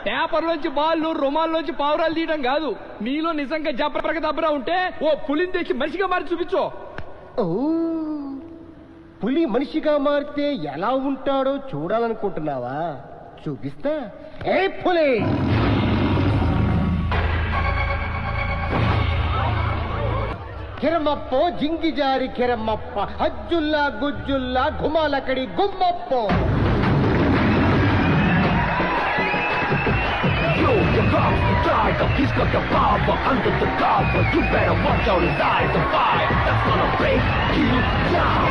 పేపర్లోంచి బాళ్ళు రుమాల్లోంచి పావురాలు తీయడం కాదు. నీలో నిజంగా జబ్బరక దబ్బరా ఉంటే ఓ పులిని తెచ్చి మనిషిగా మారి చూపించో. ఓ పులి మనిషిగా మారితే ఎలా ఉంటాడో చూడాలనుకుంటున్నావా? చూపిస్తా. ఏ పులి, కిరమప్పో జింగిజారి కిరమప్ప, అజ్జుల్లా గుజ్జుల్లా గుమాలకడి గుమ్మప్పో. Your comes the tiger, he's got the power under the cover. You better watch out his eyes, the fire that's gonna break you down.